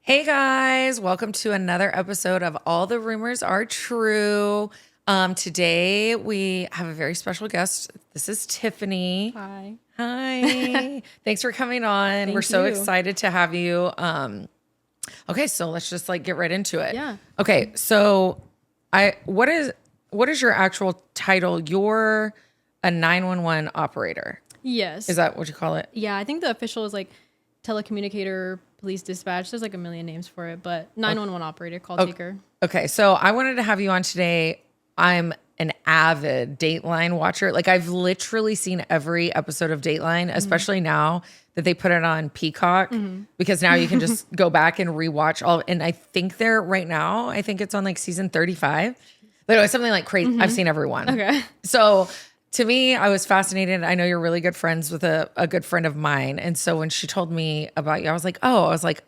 Hey guys, welcome to another episode of All the Rumors Are True. Today we have a very special guest. This is Tiffani. Hi. Hi. Thanks for coming on. We're so you. excited to have you. Okay, so let's just get right into it. Yeah. Okay, so what is your actual title? You're a 911 operator. Yes. Is that what you call it? Yeah, I think the official is telecommunicator, police dispatch. There's a million names for it, but 911 operator, call taker. Okay, so I wanted to have you on today. I'm an avid Dateline watcher. I've literally seen every episode of Dateline, especially now that they put it on Peacock, because now you can just go back and rewatch all. And I think they're right now, I think it's on season 35. But it was something crazy. I've seen every one. Okay. So to me, I was fascinated. I know you're really good friends with a good friend of mine. And so when she told me about you, I was like,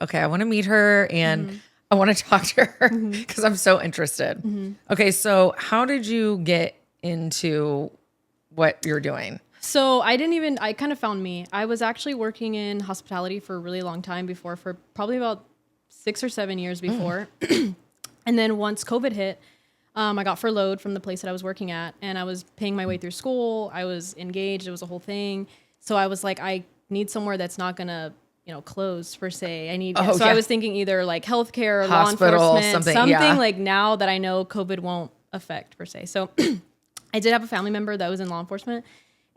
okay, I want to meet her and I want to talk to her because I'm so interested. Okay, so how did you get into what you're doing? So I kind of found me. I was actually working in hospitality for a really long time before, for probably about 6 or 7 years before. And then once COVID hit, I got furloughed from the place that I was working at, and I was paying my way through school. I was engaged. It was a whole thing. So I was like, I need somewhere that's not going to, close per se. I was thinking either healthcare or Hospital, law enforcement, something now that I know COVID won't affect per se. So I did have a family member that was in law enforcement.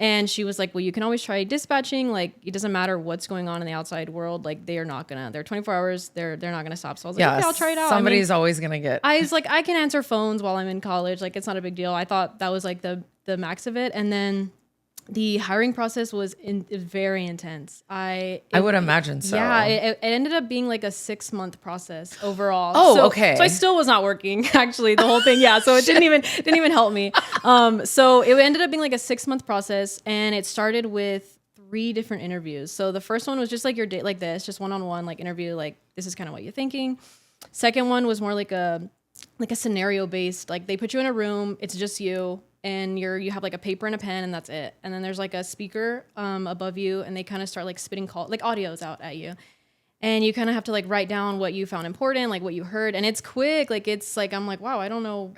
And she was like, well, you can always try dispatching. It doesn't matter what's going on in the outside world. They're 24 hours. They're not going to stop. So I was like, okay, I'll try it out. Somebody's always going to get. I was like, I can answer phones while I'm in college. It's not a big deal. I thought that was the max of it. And then the hiring process was very intense. I would imagine so. Yeah, it ended up being a 6-month process overall. Oh, okay. So I still was not working actually the whole thing. Yeah, so it didn't even help me. So it ended up being a 6-month process, and it started with 3 different interviews. So the first one was just your date this, just one-on-one interview. This is kind of what you're thinking. Second one was more like a scenario based. They put you in a room. It's just you. And you have a paper and a pen, and that's it. And then there's a speaker above you, and they kind of start spitting audios out at you. And you kind of have to write down what you found important, what you heard. And it's quick. I'm like, wow, I don't know.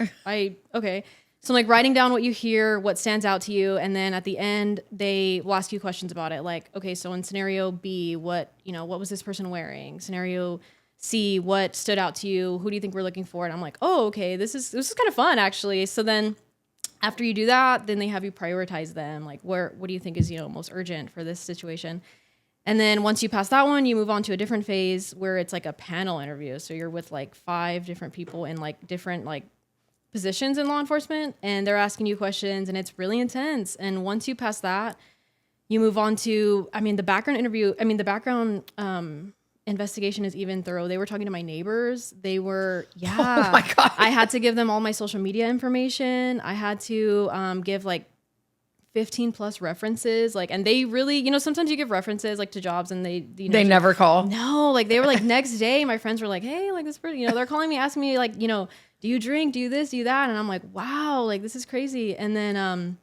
Okay. So I'm writing down what you hear, what stands out to you. And then at the end, they will ask you questions about it. Okay, so in scenario B, what was this person wearing? Scenario C, what stood out to you? Who do you think we're looking for? And I'm like, oh, okay, this is kind of fun actually. So then after you do that, then they have you prioritize them. What do you think is, most urgent for this situation? And then once you pass that one, you move on to a different phase where it's a panel interview. So you're with 5 different people in different positions in law enforcement, and they're asking you questions, and it's really intense. And once you pass that, you move on to, the background investigation is even thorough. They were talking to my neighbors. They were, yeah. Oh my God. I had to give them all my social media information. I had to give 15 plus references. And they really, sometimes you give references to jobs and they never call. No, they were next day, my friends were like, hey, this person, they're calling me, asking me do you drink, do you this, do you that? And I'm like, wow, this is crazy. And then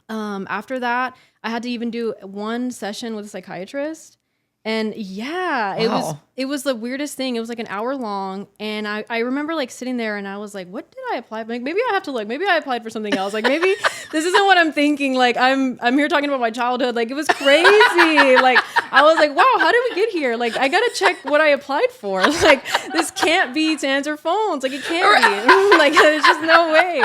after that, I had to even do one session with a psychiatrist. And yeah, Wow. it was the weirdest thing. It was an hour long. And I remember sitting there and I was like, what did I apply? Maybe I have to look. Maybe I applied for something else. Maybe this isn't what I'm thinking. I'm here talking about my childhood. It was crazy. I was like, wow, how did we get here? I got to check what I applied for. This can't be to answer phones. It can't be. There's just no way.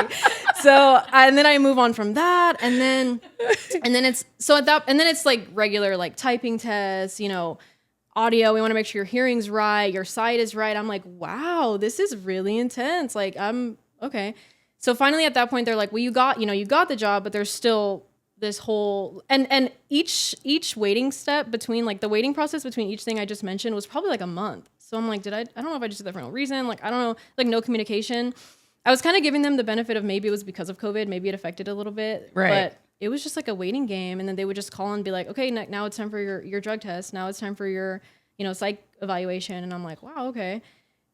So, and then I move on from that. And then it's, so at that, and then it's regular, typing tests, audio. We want to make sure your hearing's right, your sight is right. I'm like, wow, this is really intense. I'm okay. So finally at that point, they're like, well, you got the job, but there's still this whole, and each waiting step between the waiting process between each thing I just mentioned was probably a month. So I'm like, I don't know if I just did that for no reason. I don't know, no communication. I was kind of giving them the benefit of maybe it was because of COVID, maybe it affected a little bit, right? But it was just a waiting game. And then they would just call and be like, okay, now it's time for your drug test. Now it's time for your, psych evaluation. And I'm like, wow, okay.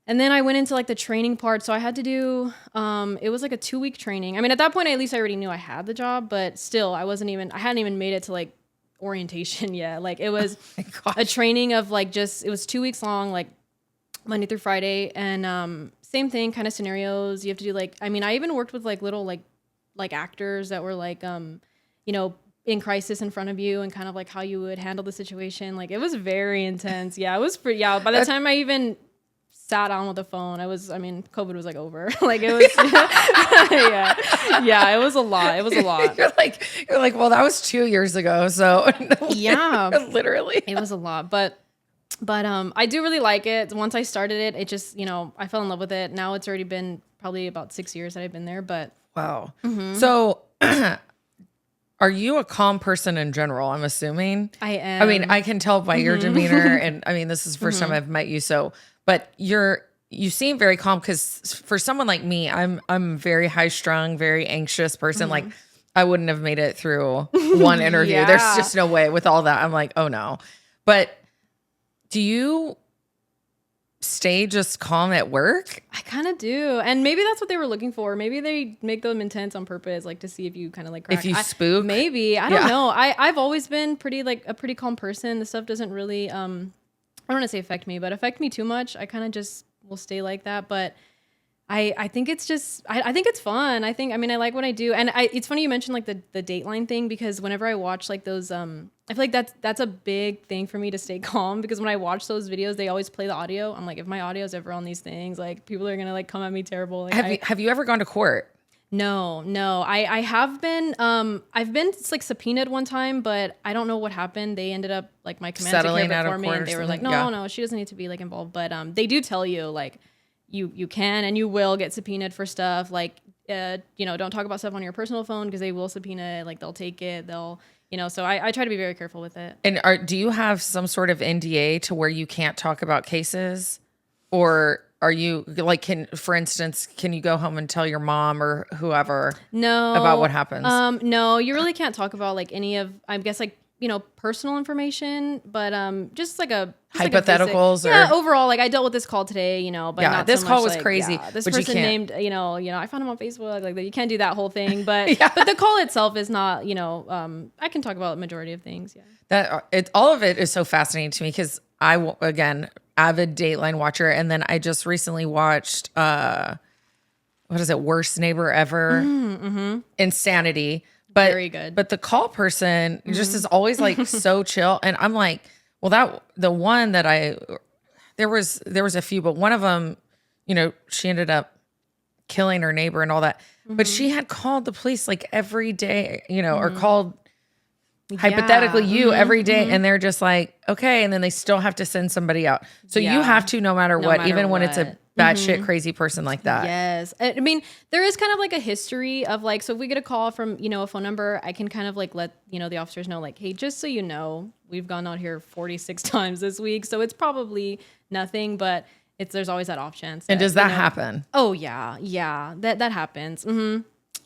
And then I went into the training part. So I had to do, it was a 2-week training. At that point, at least I already knew I had the job, but still I hadn't even made it to orientation yet. It was a training of it was 2 weeks long, Monday through Friday. And same thing, kind of scenarios. You have to do like, I mean, I even worked with like little like actors that were like, you know, in crisis in front of you and kind of like how you would handle the situation. Like it was very intense. Yeah, it was pretty, yeah. By the time I even sat on with the phone, I mean, COVID was like over. Like it was, yeah, it was a lot. It was a lot. You're like, well, that was 2 years ago. So yeah, literally it was a lot, but I do really like it. Once I started it, it just, you know, I fell in love with it. Now it's already been probably about 6 years that I've been there, but. Wow. So are you a calm person in general? I'm assuming. I am. I mean, I can tell by your demeanor, and I mean, this is the first time I've met you. So, but you seem very calm because for someone like me, I'm very high strung, very anxious person. Like I wouldn't have made it through one interview. Yeah. There's just no way with all that. I'm like, oh no. But do you stay just calm at work? I kind of do. And maybe that's what they were looking for. Maybe they make them intense on purpose, like to see if you kind of like crack. If you spook? Maybe. I don't know. I've always been pretty like a pretty calm person. The stuff doesn't really, I don't want to say affect me, but affect me too much. I kind of just will stay like that. But I think it's just, I think it's fun. I mean, I like what I do. And it's funny you mentioned like the Dateline thing, because whenever I watch like those, I feel like that's a big thing for me to stay calm, because when I watch those videos, they always play the audio. I'm like, if my audio is ever on these things, like people are going to like come at me terrible. Like, Have you ever gone to court? No. I have been, I've been like subpoenaed one time, but I don't know what happened. They ended up like my command Settling took care out of it of for me, court and or they were like, something? no, she doesn't need to be like involved. But they do tell you like you can and you will get subpoenaed for stuff. Like, you know, don't talk about stuff on your personal phone because they will subpoena it. Like they'll take it. They'll, you know, so I try to be very careful with it. And do you have some sort of NDA to where you can't talk about cases? Or are you like, for instance, can you go home and tell your mom or whoever about what happens? No, you really can't talk about like any of, I guess like, you know, personal information, but just like a hypotheticals basic, yeah, overall, like I dealt with this call today, you know, but yeah, not this so call much, was like, crazy. Yeah, this but person you can't. named, you know, I found him on Facebook, like that. You can't do that whole thing, but but the call itself is not, you know, I can talk about the majority of things. Yeah, That all of it is so fascinating to me because again, avid Dateline watcher, and then I just recently watched what is it, Worst Neighbor Ever, Insanity. But, very good. But the call person just is always like so chill, and I'm like, well, that the one that there was a few, but one of them, you know, she ended up killing her neighbor and all that, but she had called the police like every day, you know, or called hypothetically you every day, and they're just like, okay, and then they still have to send somebody out. So you have to, no matter what, even when it's a batshit crazy person like that. Yes. I mean, there is kind of like a history of like, so if we get a call from, you know, a phone number, I can kind of like let, you know, the officers know like, hey, just so you know, we've gone out here 46 times this week. So it's probably nothing, but there's always that off chance. And does that you know, happen? Oh yeah. Yeah. That happens.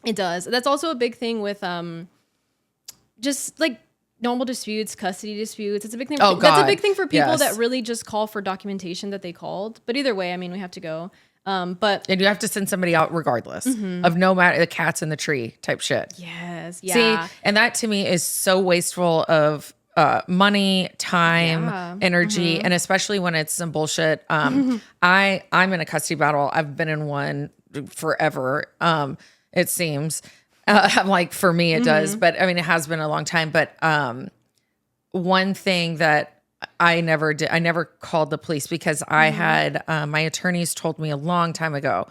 It does. That's also a big thing with, just like normal disputes, custody disputes. It's a big thing. Oh, God. That's a big thing for people Yes. that really just call for documentation that they called. But either way, I mean, we have to go. But And you have to send somebody out regardless of no matter the cat's in the tree type shit. yes, yeah. See, and that to me is so wasteful of money, time, energy, and especially when it's some bullshit. I'm in a custody battle. I've been in one forever. It seems. I'm like, for me, it does, but I mean, it has been a long time. But one thing that I never did, I never called the police because I had my attorneys told me a long time ago.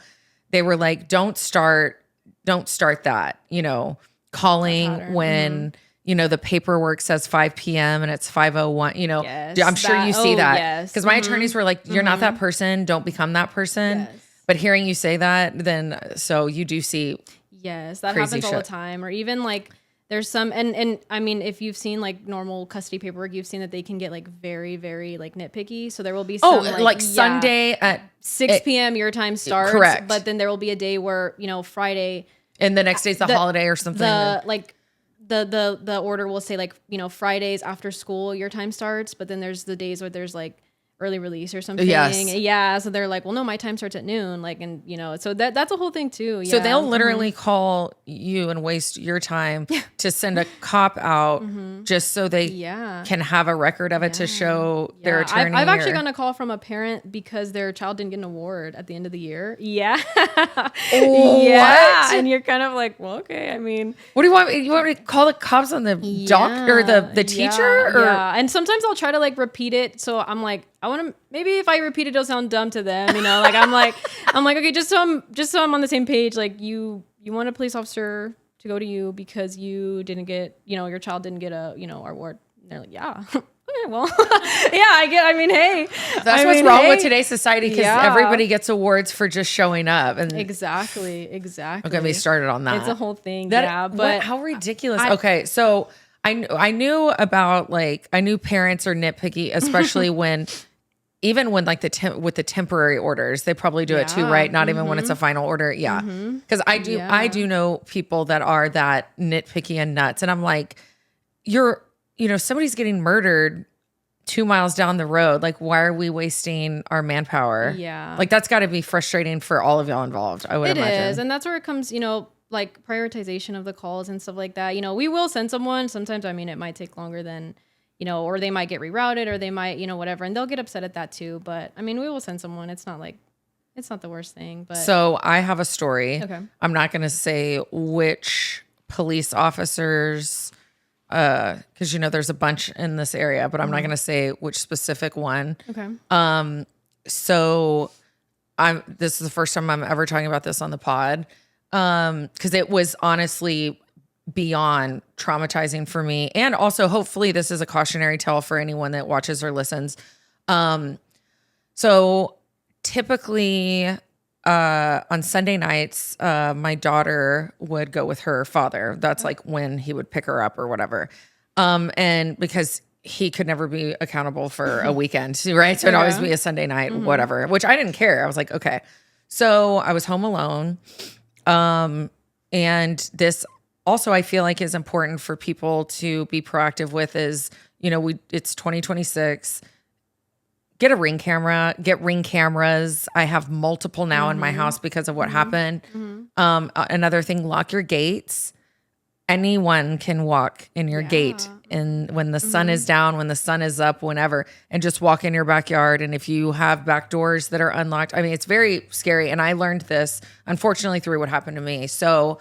They were like, don't start that, you know, calling when you know the paperwork says 5 p.m. and it's 5:01. You know, Yes, I'm sure you see that yes. because my attorneys were like, you're not that person. Don't become that person. Yes. But hearing you say that, then so you do see. Yes, that Crazy happens all the shit. time. Or even like there's some, and I mean, if you've seen like normal custody paperwork, you've seen that they can get like very, very like nitpicky. So there will be some like Sunday at 6 p.m. your time starts. Correct. But then there will be a day where, you know, Friday, and the next day's the holiday or something. the order will say like, you know, Fridays after school your time starts, but then there's the days where there's like early release or something. Yes. Yeah. So they're like, well, no, my time starts at noon. Like, and you know, so that's a whole thing too. Yeah. So they'll literally call you and waste your time to send a cop out just so they can have a record of it to show their attorney. I've actually gotten a call from a parent because their child didn't get an award at the end of the year. Yeah. What? And you're kind of like, well, okay. I mean, What do you want? You want me to call the cops on the doctor or the teacher? Or? Yeah. And sometimes I'll try to like repeat it. So I'm like, I want to, maybe if I repeat it, it'll sound dumb to them, you know, like, I'm like, okay, just so I'm on the same page. Like you want a police officer to go to you because you didn't get, you know, your child didn't get a, you know, award. And they're like, yeah. Okay, well, hey, that's what's wrong with today's society, because everybody gets awards for just showing up. And exactly. Okay, we started on that. It's a whole thing. But how ridiculous. Okay, so I knew about, like, I knew parents are nitpicky, especially when like with the temporary orders, they probably do it too, right? Not even when it's a final order. Yeah. Because I do know people that are that nitpicky and nuts. And I'm like, somebody's getting murdered 2 miles down the road. Like, why are we wasting our manpower? Yeah. Like, that's got to be frustrating for all of y'all involved, I would imagine. It is. And that's where it comes, you know, like prioritization of the calls and stuff like that. You know, we will send someone. Sometimes, I mean, it might take longer than, you know, or they might get rerouted, or they might, you know, whatever. And they'll get upset at that too. But I mean, we will send someone. It's not the worst thing. But so I have a story. Okay. I'm not going to say which police officers, because, you know, there's a bunch in this area, but I'm not going to say which specific one. Okay. So this is the first time I'm ever talking about this on the pod. Because it was honestly beyond traumatizing for me. And also, hopefully this is a cautionary tale for anyone that watches or listens. So typically on Sunday nights, my daughter would go with her father. That's like when he would pick her up or whatever. And because he could never be accountable for a weekend, right? So it'd always be a Sunday night, whatever, which I didn't care. I was like, okay. So I was home alone. And this also, I feel like, is important for people to be proactive with is, you know, it's 2026. Get a ring camera, get ring cameras. I have multiple now in my house because of what happened. Another thing, lock your gates. Anyone can walk in your gate, and when the sun is down, when the sun is up, whenever, and just walk in your backyard. And if you have back doors that are unlocked, I mean, it's very scary. And I learned this, unfortunately, through what happened to me. So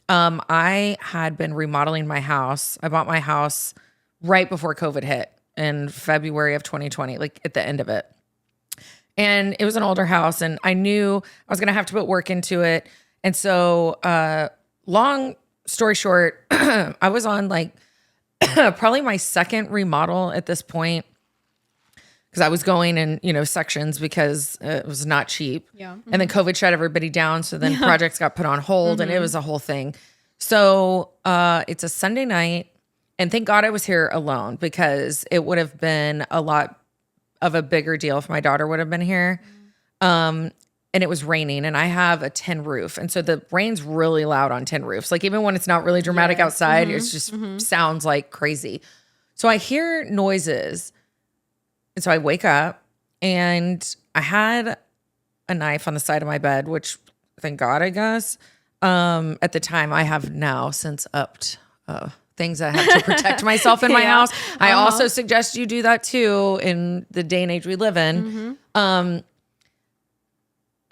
I had been remodeling my house. I bought my house right before COVID hit in February of 2020, like at the end of it. And it was an older house, and I knew I was going to have to put work into it. And so long story short, I was on like probably my second remodel at this point, because I was going in, you know, sections because it was not cheap. Yeah. And then COVID shut everybody down. So then projects got put on hold and it was a whole thing. So it's a Sunday night, and thank God I was here alone, because it would have been a lot of a bigger deal if my daughter would have been here. And it was raining, and I have a tin roof. And so the rain's really loud on tin roofs. Like, even when it's not really dramatic outside, it just sounds like crazy. So I hear noises. And so I wake up, and I had a knife on the side of my bed, which thank God, I guess. At the time, I have now since upped things I have to protect myself in my house. I also suggest you do that too in the day and age we live in.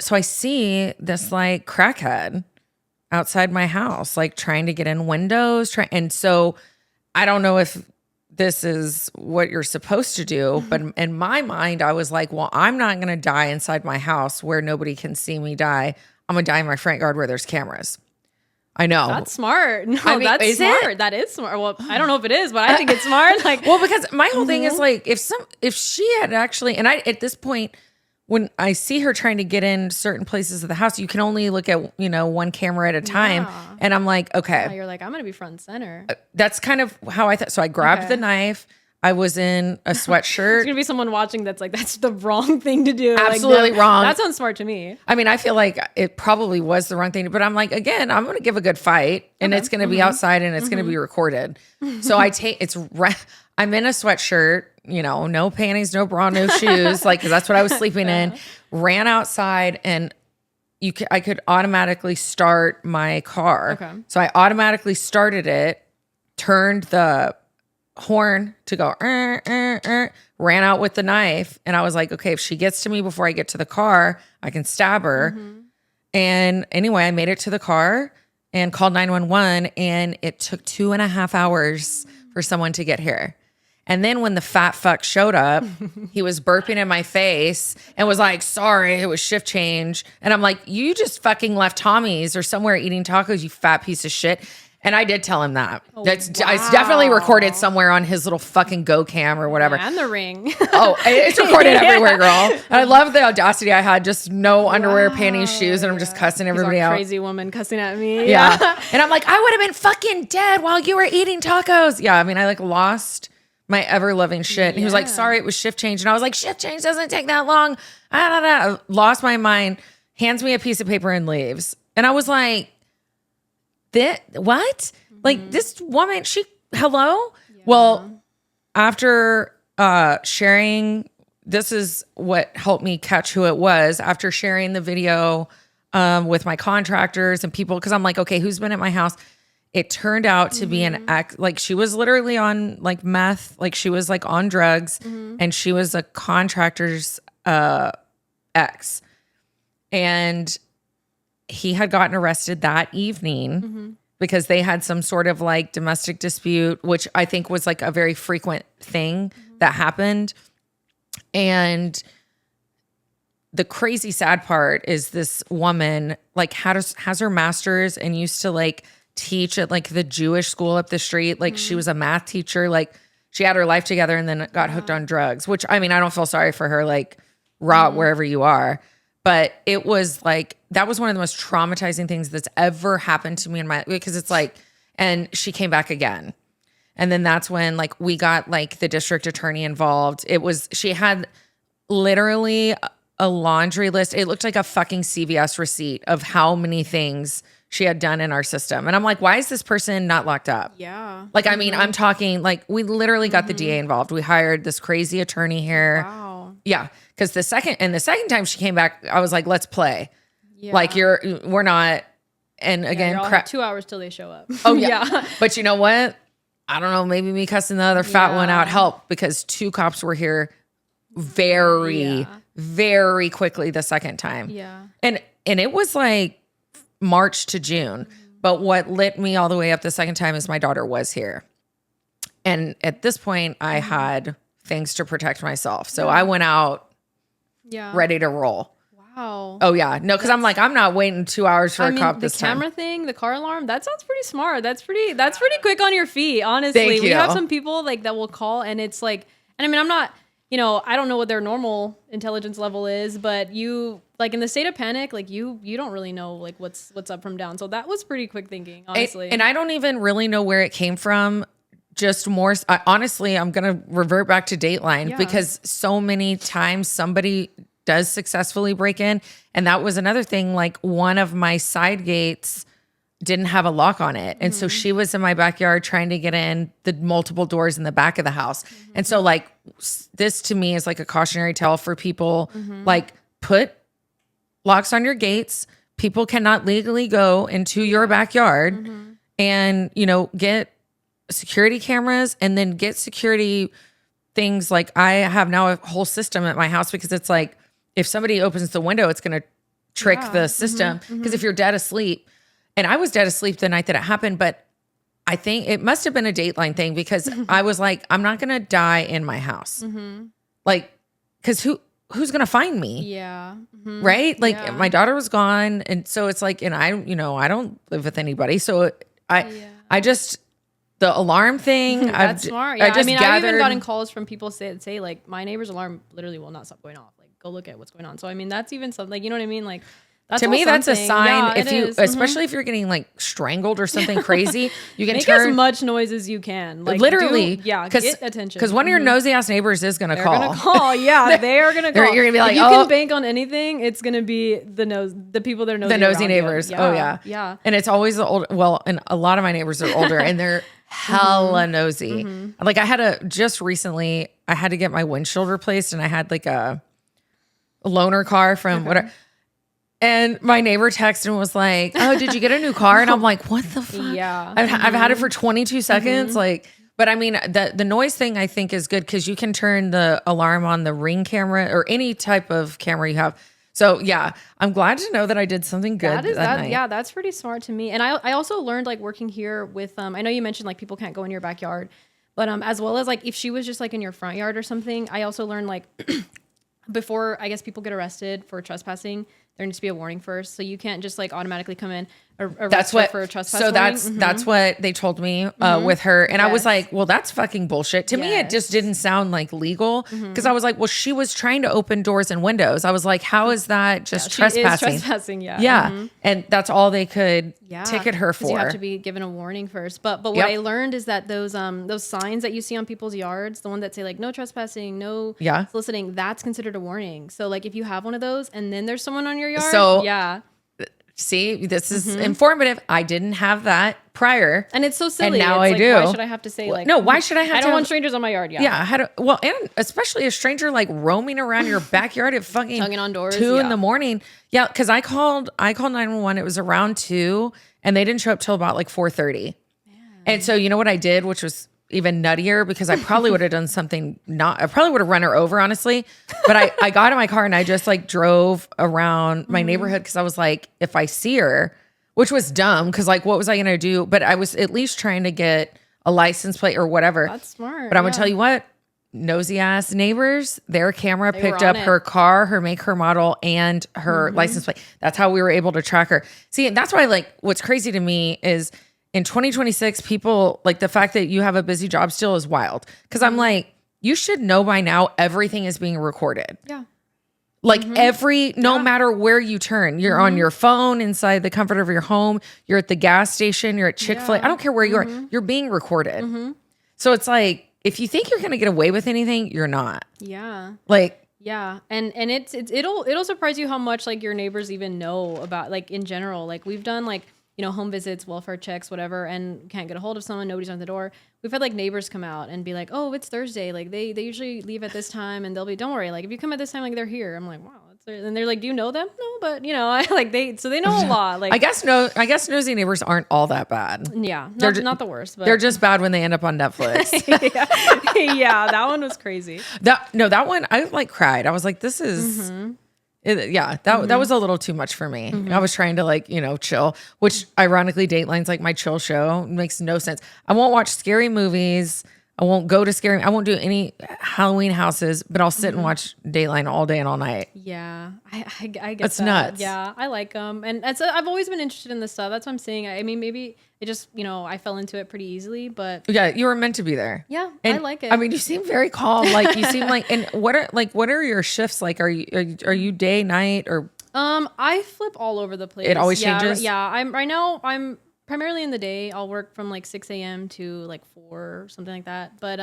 So I see this like crackhead outside my house, like trying to get in windows. And so I don't know if this is what you're supposed to do, but in my mind, I was like, well, I'm not going to die inside my house where nobody can see me die. I'm going to die in my front yard where there's cameras. I know. That's smart. No, I mean, that's smart. That is smart. Well, I don't know if it is, but I think it's smart. Like, well, because my whole thing is like, if she had actually, and I, at this point, when I see her trying to get in certain places of the house, you can only look at, you know, one camera at a time. Yeah. And I'm like, okay. Yeah, you're like, I'm going to be front and center. That's kind of how I thought. So I grabbed the knife. I was in a sweatshirt. There's going to be someone watching that's like, that's the wrong thing to do. Absolutely like, wrong. That sounds smart to me. I mean, I feel like it probably was the wrong thing, but I'm like, again, I'm going to give a good fight, and it's going to be outside, and it's going to be recorded. So I I'm in a sweatshirt, no panties, no bra, no shoes, like, cause that's what I was sleeping in. Ran outside and I could automatically start my car. Okay. So I automatically started it, turned the horn to go, ran out with the knife. And I was like, okay, if she gets to me before I get to the car, I can stab her. And anyway, I made it to the car and called 911, and it took 2.5 hours for someone to get here. And then when the fat fuck showed up, he was burping in my face and was like, sorry, it was shift change. And I'm like, you just fucking left Tommy's or somewhere eating tacos, you fat piece of shit. And I did tell him that. It's definitely recorded somewhere on his little fucking Go Cam or whatever. And the ring. Oh, it's recorded everywhere, girl. And I love the audacity I had. Just no underwear, panties, shoes, and I'm just cussing everybody out. Crazy woman cussing at me. Yeah. And I'm like, I would have been fucking dead while you were eating tacos. Yeah, I mean, I like lost my ever loving shit. And he was like, sorry, it was shift change. And I was like, shift change doesn't take that long. I lost my mind, hands me a piece of paper and leaves. And I was like, what? Like this woman, hello? Yeah. Well, after sharing, this is what helped me catch who it was. After sharing the video with my contractors and people, because I'm like, okay, who's been at my house? It turned out to be an ex, like she was literally on like meth, like she was like on drugs, and she was a contractor's ex. And he had gotten arrested that evening because they had some sort of like domestic dispute, which I think was like a very frequent thing that happened. And the crazy sad part is this woman like has her master's and used to like teach at like the Jewish school up the street. Like she was a math teacher. Like she had her life together and then got hooked on drugs, which I mean, I don't feel sorry for her, like rot wherever you are. But it was like, that was one of the most traumatizing things that's ever happened to me in my, because it's like, and she came back again. And then that's when like we got like the district attorney involved. She had literally a laundry list. It looked like a fucking CVS receipt of how many things she had done in our system. And I'm like, why is this person not locked up? Yeah. Like, I mean, I'm talking like we literally got the DA involved. We hired this crazy attorney here. Wow. Yeah. Cause the second time she came back, I was like, let's play. Yeah. Like we're not. And again, y'all have 2 hours till they show up. Oh yeah. But you know what? I don't know. Maybe me cussing the other fat one out helped because 2 cops were here very quickly the second time. Yeah. And it was like March to June. But what lit me all the way up the second time is my daughter was here. And at this point I had things to protect myself. So I went out ready to roll. Wow. Oh yeah. No, because I'm like, I'm not waiting 2 hours for a cop this time. The camera thing, the car alarm, that sounds pretty smart. That's pretty quick on your feet, honestly. Thank you. We have some people like that will call and it's like, and I mean, I'm not, I don't know what their normal intelligence level is, but you like in the state of panic, like you don't really know like what's up from down. So that was pretty quick thinking, honestly. And I don't even really know where it came from. Just more, honestly, I'm going to revert back to Dateline because so many times somebody does successfully break in. And that was another thing. Like one of my side gates didn't have a lock on it. And so she was in my backyard trying to get in the multiple doors in the back of the house. And so like this to me is like a cautionary tale for people, like put locks on your gates. People cannot legally go into your backyard and, get security cameras and then get security things. Like I have now a whole system at my house because it's like, if somebody opens the window, it's going to trick the system. Because if you're dead asleep, and I was dead asleep the night that it happened, but I think it must have been a Dateline thing because I was like, I'm not going to die in my house. Like, because who's going to find me? Yeah. Right? Like my daughter was gone. And so it's like, and I don't live with anybody. So I just, the alarm thing. That's smart. Yeah. I've even gotten calls from people say like my neighbor's alarm literally will not stop going off. Like go look at what's going on. So I mean that's even something like you know what I mean? Like that's to me that's a sign if especially if you're getting like strangled or something crazy, you can make turn as much noise as you can. Like literally get attention. Because one of your nosy ass neighbors is gonna call. They're gonna call. Yeah, they are gonna call. You're gonna be like, if you can bank on anything, it's gonna be the people that are nosy. The nosy neighbors. You. Oh yeah. Yeah. And it's always the old and a lot of my neighbors are older and they're hella nosy. Like I had I had to get my windshield replaced, and I had like a loaner car from whatever. And my neighbor texted and was like, "Oh, did you get a new car?" And I'm like, "What the fuck?" Yeah. I've had it for 22 seconds. Like, but I mean, the noise thing I think is good because you can turn the alarm on the Ring camera or any type of camera you have. So yeah, I'm glad to know that I did something good that night. Yeah, that's pretty smart to me. And I also learned like working here with I know you mentioned like people can't go in your backyard, but as well as like if she was just like in your front yard or something, I also learned like before I guess people get arrested for trespassing, there needs to be a warning first. So you can't just like automatically come in arrest her for a trespass warning. So that's what they told me with her. And I was like, well, that's fucking bullshit. To me, it just didn't sound like legal because I was like, well, she was trying to open doors and windows. I was like, how is that just trespassing? She is trespassing, yeah. Yeah. And that's all they could ticket her for. You have to be given a warning first. But what I learned is that those signs that you see on people's yards, the one that say like no trespassing, no soliciting, that's considered a warning. So like if you have one of those and then there's someone on your yard, see, this is informative. I didn't have that prior. And it's so silly. And now it's I do. Why should I have to say like... No, why should I have to... I don't want strangers on my yard, Yeah, and especially a stranger like roaming around your backyard at fucking... Tugging on doors. 2 in the morning. Yeah, because I called 911. It was around 2, and they didn't show up till about like 4:30. And so you know what I did, which was even nuttier because I probably would have done something I probably would have run her over, honestly. But I got in my car and I just like drove around my neighborhood because I was like, if I see her, which was dumb because like, what was I going to do? But I was at least trying to get a license plate or whatever. That's smart. But I'm going to tell you what, nosy ass neighbors, their camera picked up her car, her make, her model, and her license plate. That's how we were able to track her. See, that's why like what's crazy to me is in 2026, people like the fact that you have a busy job still is wild. Cause I'm like, you should know by now, everything is being recorded. Yeah. Like no matter where you turn, you're on your phone inside the comfort of your home. You're at the gas station, you're at Chick-fil-A. I don't care where you are. You're being recorded. So it's like, if you think you're going to get away with anything, you're not. Yeah. Like, yeah. And it'll surprise you how much like your neighbors even know about like in general. Like we've done like, you know, home visits, welfare checks, whatever, and can't get a hold of someone, nobody's on the door. We've had like neighbors come out and be like, oh, it's Thursday. Like they usually leave at this time and they'll be, don't worry. Like if you come at this time, like they're here. I'm like, wow. And they're like, do you know them? No, but you know, I like they know a lot. Like I guess nosy neighbors aren't all that bad. Yeah. They're not the worst, but they're just bad when they end up on Netflix. Yeah, that one was crazy. That one, I like cried. I was like, this is that was a little too much for me. I was trying to like, you know, chill, which ironically Dateline's like my chill show. It makes no sense. I won't watch scary movies. I won't do any Halloween houses, but I'll sit and watch Dateline all day and all night. Yeah, I get that's that. Nuts. Yeah, I like them, and I've always been interested in this stuff. That's what I'm saying. I mean, maybe it just I fell into it pretty easily, but yeah, you were meant to be there. Yeah, and, I like it. I mean, you seem very calm. Like you seem like. And what are your shifts like? Are you day, night, or? I flip all over the place. It always changes. Yeah, I'm primarily in the day. I'll work from like 6 a.m. to like 4, something like that. But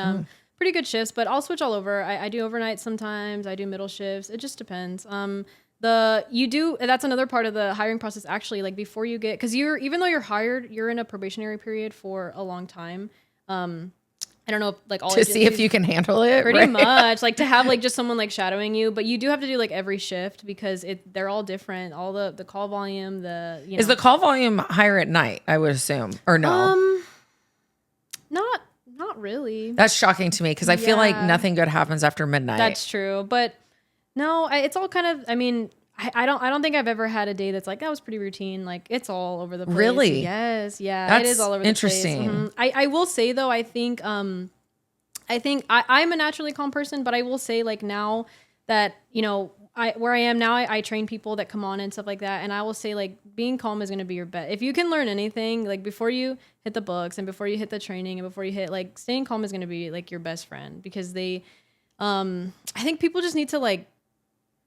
pretty good shifts. But I'll switch all over. I do overnight sometimes. I do middle shifts. It just depends. That's another part of the hiring process. Actually, like before you get, because even though you're hired, you're in a probationary period for a long time. I don't know if like all to see if you can handle it. Pretty much like to have like just someone like shadowing you, but you do have to do like every shift because they're all different. All the call volume, is the call volume higher at night? I would assume, or no? Not really. That's shocking to me because I feel like nothing good happens after midnight. That's true, but no, it's all kind of. I mean, I don't think I've ever had a day that's like that was pretty routine. Like it's all over the place. Really? Yes. Yeah. That's it is all over the place. interesting. I will say though, I think I'm a naturally calm person, but I will say like now that where I am now, I train people that come on and stuff like that, and I will say like being calm is going to be your bet. If you can learn anything, like before you hit the books and before you hit the training and before you hit like staying calm is going to be like your best friend because I think people just need to like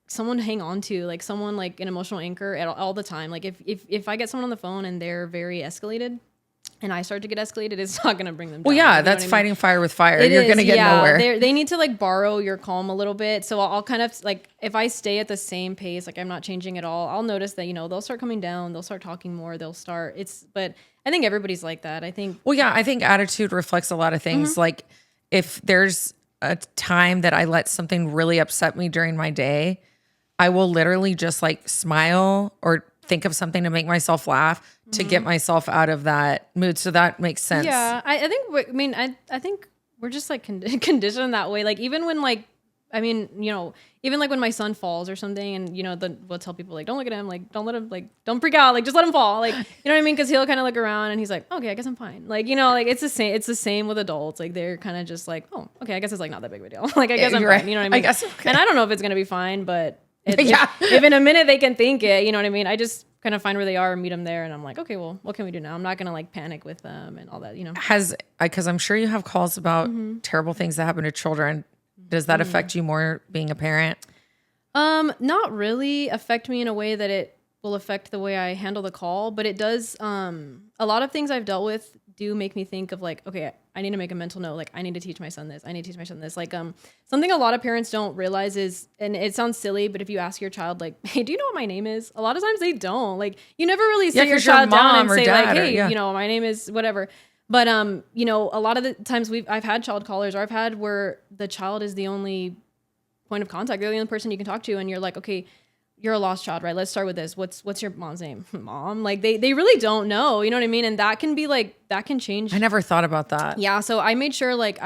someone to hang on to, like someone like an emotional anchor all the time. Like if I get someone on the phone and they're very escalated, and I start to get escalated, it's not going to bring them down. Well, yeah, that's fighting fire with fire. You're going to get nowhere. They need to like borrow your calm a little bit. So I'll kind of like, if I stay at the same pace, like I'm not changing at all, I'll notice that, they'll start coming down, they'll start talking more, but I think everybody's like that. Well, yeah, I think attitude reflects a lot of things. Like if there's a time that I let something really upset me during my day, I will literally just like smile or think of something to make myself laugh to get myself out of that mood. So that makes sense. Yeah, I think. I think we're just like conditioned that way. Like even when like, even like when my son falls or something, and we'll tell people like, don't look at him, like don't let him, like don't freak out, like just let him fall, like you know what I mean? Because he'll kind of look around and he's like, okay, I guess I'm fine. Like like it's the same. It's the same with adults. Like they're kind of just like, oh, okay, I guess it's like not that big of a deal. Like I guess I'm fine. You know what I mean? I guess. Okay. And I don't know if it's gonna be fine, but if in a minute they can think it, you know what I mean? I just kind of find where they are and meet them there, and I'm like, okay, well, what can we do now? I'm not gonna like panic with them and all that, Because I'm sure you have calls about terrible things that happen to children. Does that affect you more being a parent? Not really affect me in a way that it will affect the way I handle the call, but it does. A lot of things I've dealt with do make me think of like, okay, I need to make a mental note. Like I need to teach my son this. I need to teach my son this. Like, something a lot of parents don't realize is, and it sounds silly, but if you ask your child like, hey, do you know what my name is? A lot of times they don't. Like you never really sit your child down and say like, hey, my name is whatever. But a lot of the times I've had child callers, or I've had where the child is the only point of contact. They're the only person you can talk to, and you're like, okay, you're a lost child, right? Let's start with this. What's your mom's name? Mom. Like they really don't know, you know what I mean? And that can be like, that can change. I never thought about that. Yeah. So I made sure like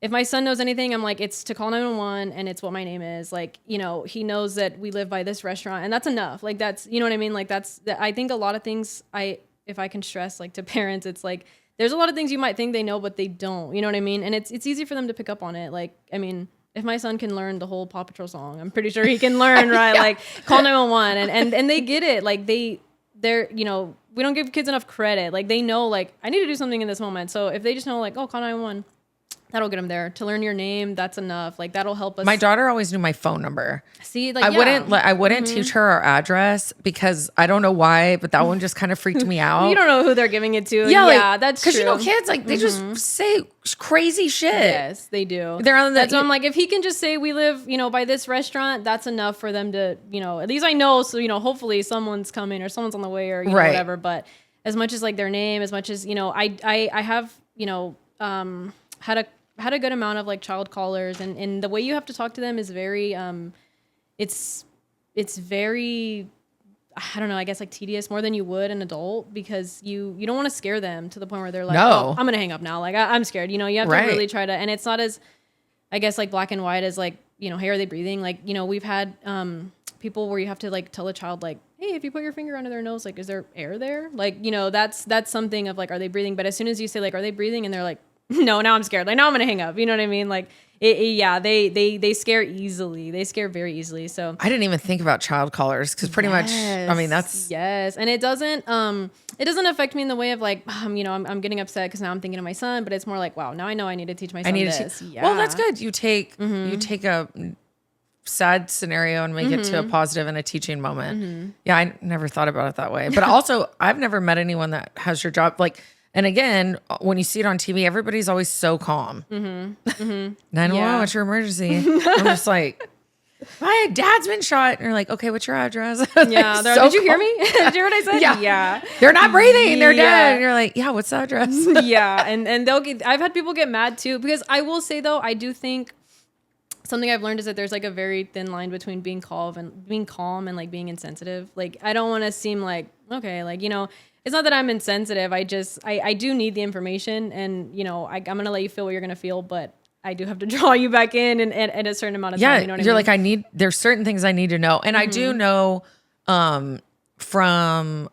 if my son knows anything, I'm like, it's to call 911 and it's what my name is. Like, he knows that we live by this restaurant, and that's enough. Like that's, you know what I mean? Like I think a lot of things if I can stress like to parents, it's like, there's a lot of things you might think they know, but they don't, you know what I mean? And it's easy for them to pick up on it. Like, I mean, if my son can learn the whole Paw Patrol song, I'm pretty sure he can learn, right? Like call 911 and they get it. Like they're, we don't give kids enough credit. Like they know, like I need to do something in this moment. So if they just know like, oh, call 911, that'll get them there. To learn your name, that's enough. Like that'll help us. My daughter always knew my phone number. See, like I wouldn't teach her our address because I don't know why, but that one just kind of freaked me out. You don't know who they're giving it to. Yeah, that's true. Because kids like they just say crazy shit. Yes, they do. They're on that's why I'm like, if he can just say we live, by this restaurant, that's enough for them to, at least I know. So hopefully someone's coming or someone's on the way or whatever. But as much as like their name, as much as I have had a good amount of like child callers, and the way you have to talk to them is very it's very, I don't know, I guess like tedious more than you would an adult, because you don't want to scare them to the point where they're like, oh, I'm gonna hang up now, like I'm scared, you have to really try to, and it's not as, I guess, like black and white as like, hey, are they breathing? Like, we've had people where you have to like tell a child like, hey, if you put your finger under their nose, like, is there air there? Like, that's something of like, are they breathing? But as soon as you say like, are they breathing? And they're like, no, now I'm scared. Like now I'm gonna hang up. You know what I mean? Like, they scare easily. They scare very easily. So I didn't even think about child callers because pretty much, I mean, that's and it doesn't affect me in the way of like, I'm getting upset because now I'm thinking of my son. But it's more like, wow, now I know I need to teach my son this. Well, that's good. You take a sad scenario and make it to a positive and a teaching moment. Yeah, I never thought about it that way. But also, I've never met anyone that has your job like. And again, when you see it on TV, everybody's always so calm. 911, what's your emergency? I'm just like, my dad's been shot. And you're like, okay, what's your address? Yeah. So did you hear me? Did you hear what I said? Yeah. They're not breathing. They're dead. And you're like, yeah, what's the address? Yeah. And I've had people get mad too, because I will say though, I do think something I've learned is that there's like a very thin line between being calm and like being insensitive. Like, I don't want to seem like, okay, like, it's not that I'm insensitive. I do need the information, and I'm gonna let you feel what you're gonna feel, but I do have to draw you back in and at a certain amount of time. You know what I mean? Like there's certain things I need to know, and I do know from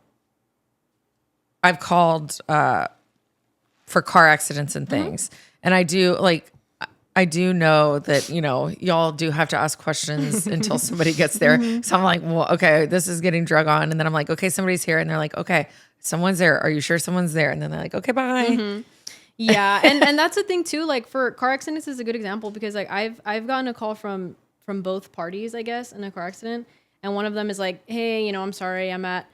I've called for car accidents and things, and I do know that, y'all do have to ask questions until somebody gets there. So I'm like, well, okay, this is getting drug on. And then I'm like, okay, somebody's here. And they're like, okay, someone's there. Are you sure someone's there? And then they're like, okay, bye. Yeah. And that's the thing too, like for car accidents is a good example, because like I've gotten a call from both parties, I guess, in a car accident. And one of them is like, hey, I'm sorry, I'm at,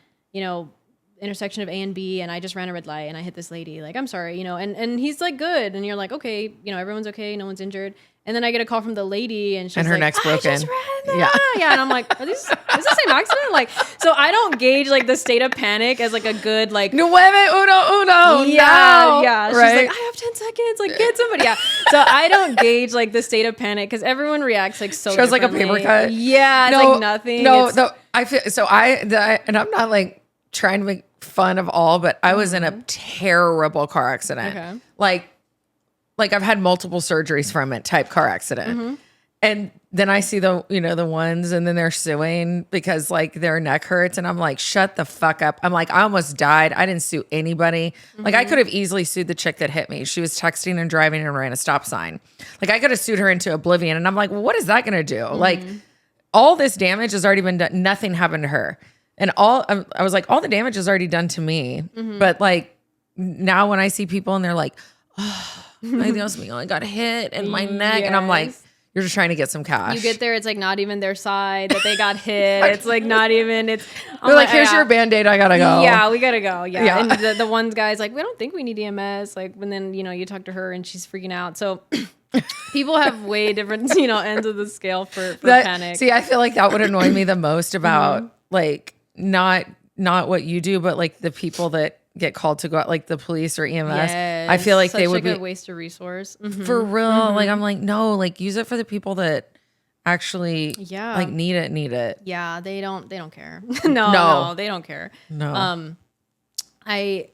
intersection of A and B, and I just ran a red light and I hit this lady. Like, I'm sorry, and he's like, good. And you're like, okay, everyone's okay. No one's injured. And then I get a call from the lady and she's and her like, neck's broken. I just ran yeah. And I'm like, is this the same accident? Like, so I don't gauge like the state of panic as like a good, like, Nueve uno. Yeah. Now, She's right? like, I have 10 seconds. Like, get somebody. Yeah. So I don't gauge like the state of panic because everyone reacts like so. Shows like a paper cut. Yeah. It's like nothing. No, I feel so. And I'm not like trying to make fun of all, but I was in a terrible car accident. Okay. Like I've had multiple surgeries from it type car accident. And then I see the ones and then they're suing because like their neck hurts. And I'm like, shut the fuck up. I'm like, I almost died. I didn't sue anybody. Like I could have easily sued the chick that hit me. She was texting and driving and ran a stop sign. Like I could have sued her into oblivion. And I'm like, well, what is that going to do? Like all this damage has already been done. Nothing happened to her. And I was like, all the damage is already done to me. But like now when I see people and they're like, oh, my Dios mío, I got hit in my neck. And I'm like, you're just trying to get some cash. You get there, it's like not even their side that they got hit. It's like not even. They're like, here's your Band-Aid. I gotta go. Yeah, we gotta go. Yeah. And the one guy's like, we don't think we need EMS. Like, when then you talk to her and she's freaking out. So people have way different ends of the scale for panic. See, I feel like that would annoy me the most about like not what you do, but like the people that get called to go out, like the police or EMS. Yes, I feel like they would be be a waste of resource for real. Like I'm like, no, like use it for the people that actually like need it. Yeah, they don't care. No, they don't care. No. They're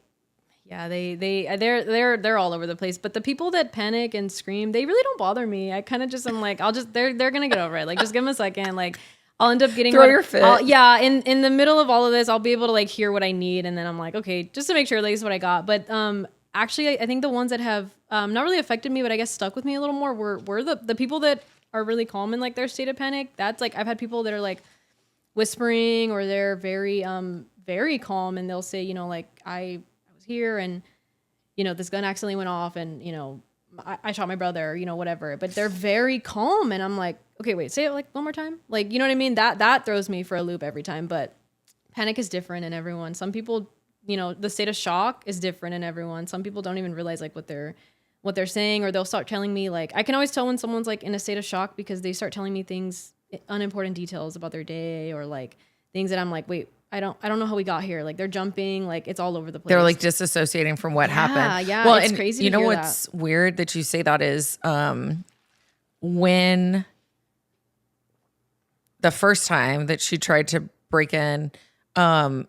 all over the place. But the people that panic and scream, they really don't bother me. I kind of just am like, they're gonna get over it. Like just give them a second. Like I'll end up getting throw your fit. In the middle of all of this, I'll be able to like hear what I need, and then I'm like, okay, just to make sure, like, this is what I got. But actually, I think the ones that have not really affected me, but I guess stuck with me a little more were the people that are really calm in like their state of panic. That's like I've had people that are like whispering, or they're very very calm, and they'll say, like I was here, and this gun accidentally went off, and I shot my brother, whatever. But they're very calm, and I'm like, okay, wait, say it like one more time. Like, you know what I mean? That throws me for a loop every time. But panic is different in everyone. Some people, the state of shock is different in everyone. Some people don't even realize like what they're saying, or they'll start telling me like, I can always tell when someone's like in a state of shock because they start telling me things, unimportant details about their day, or like things that I'm like, wait, I don't know how we got here. Like they're jumping, like it's all over the place. They're like disassociating from what happened. Yeah, well, it's crazy. You know what's weird that you say that is when the first time that she tried to break in, I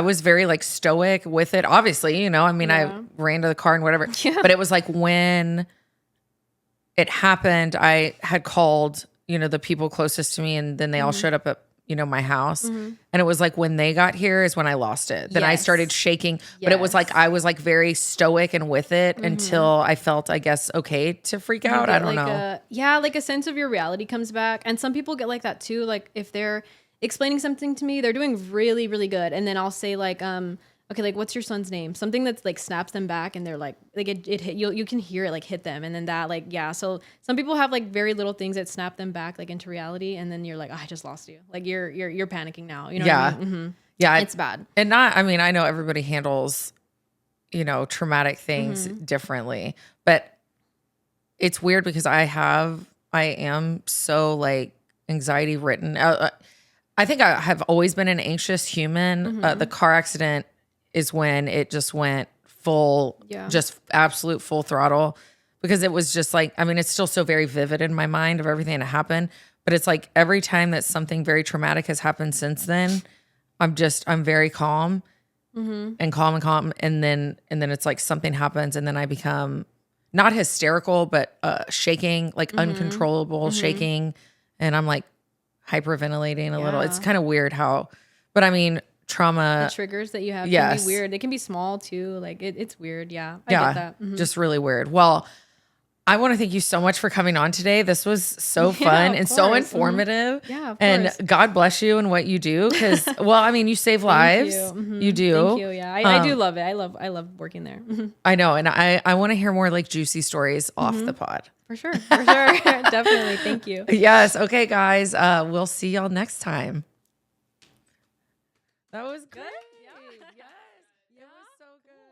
was very like stoic with it. Obviously, I ran to the car and whatever. Yeah. But it was like when it happened, I had called, the people closest to me, and then they all showed up at my house. And it was like when they got here is when I lost it. Then I started shaking, but it was like I was like very stoic and with it until I felt, I guess, okay to freak out. I don't know. Like a sense of your reality comes back. And some people get like that too. Like if they're explaining something to me, they're doing really, really good. And then I'll say like, okay, like what's your son's name? Something that's like snaps them back, and they're like it hit, you can hear it like hit them, and then that like so some people have like very little things that snap them back like into reality, and then you're like, oh, I just lost you, like you're panicking now, what I mean? Yeah, it's bad. And I know everybody handles traumatic things differently, but it's weird because I am so like anxiety ridden. I think I have always been an anxious human. The car accident is when it just went full, just absolute full throttle, because it was just like, it's still so very vivid in my mind of everything that happened. But it's like every time that something very traumatic has happened since then, I'm very calm and calm. And then it's like something happens, and then I become not hysterical, but shaking, like uncontrollable shaking. And I'm like hyperventilating a little. It's kind of weird but trauma, the triggers that you have can be weird. They can be small too. Like it's weird. I get that. Just really weird. Well, I want to thank you so much for coming on today. This was so fun and so informative. Yeah, of course. And God bless you and what you do. Because, you save lives. You do. Thank you. Yeah, I do love it. I love working there. I know. And I want to hear more like juicy stories off the pod. For sure. Definitely. Thank you. Yes. Okay, guys. We'll see y'all next time. That was great. Yeah. Yes. It was so good.